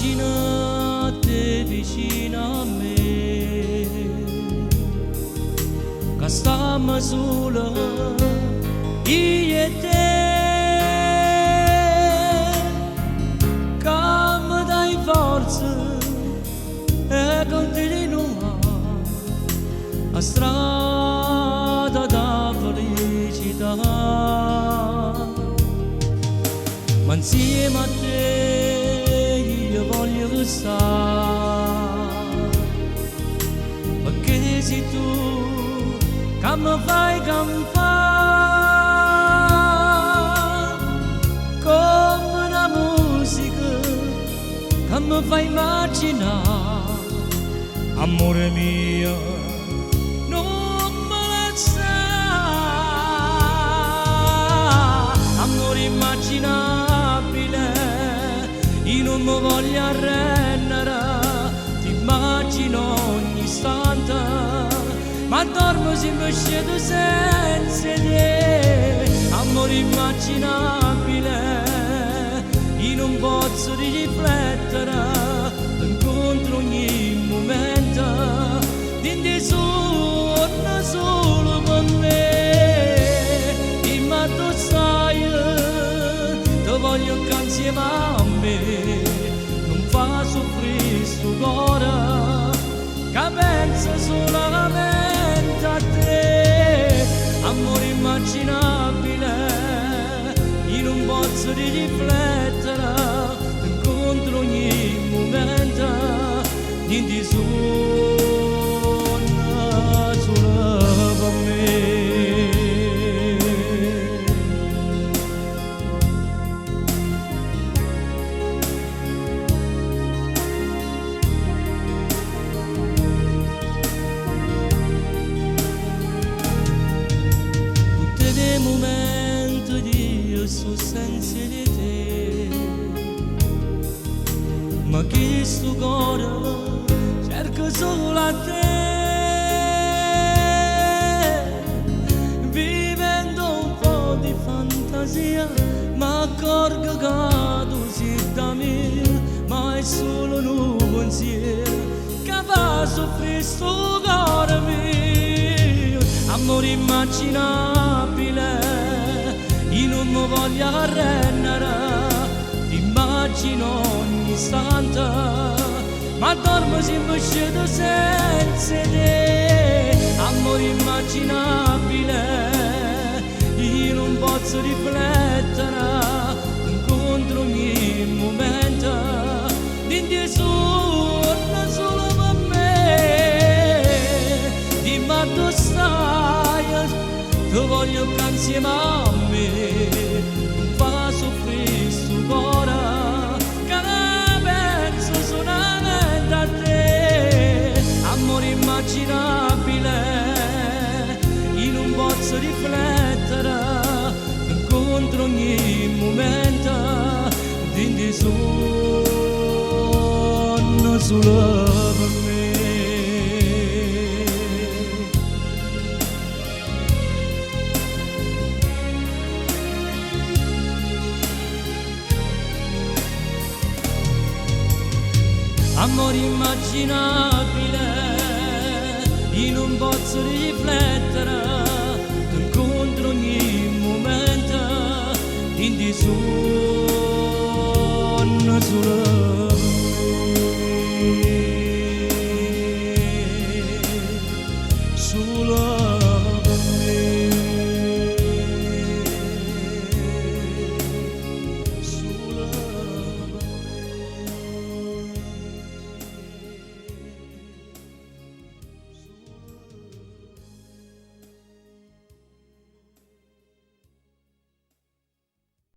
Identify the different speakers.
Speaker 1: immaginate vicino a me, che stiamo solo io e te, che mi dai forza e continua a strada da felicità, ma insieme a te io voglio stare, perché sei tu che mi fai campare, come una musica che mi fa immaginare, amore mio. Amore immaginabile, io non mi voglio arrendere, ti immagino ogni istante, ma dormo sempre scedo senza te. Amore immaginabile, io non posso riflettere, ti incontro ogni momento, di solo, solo per me. Voglio che insieme a me non fa soffrire sto cuore che pensa solamente a te. Amore immaginabile, io non posso riflettere, ti incontro ogni momento, niente suona solo per me. Momento di io sono senza di te, ma che sto cuore cerca solo a te, vivendo un po' di fantasia, ma accorgo che tu sei da me, ma è solo un pensiero che fa soffrire sto cuore mio. Amore immaginabile, io non mi voglio arrendere, ti immagino ogni istante, ma dormo sempre scedo senza te. Amore immaginabile, io non posso riflettere, ti incontro ogni momento, di solo per me. Dimmi dove stai, ti voglio che insieme a me non fa soffrire sto cuore che ne penso solamente a te. Amore immaginabile, io non posso riflettere, ti incontro ogni momento, di sonno solo per me. Amore immaginabile, io non posso riflettere, ti incontro ogni momento, in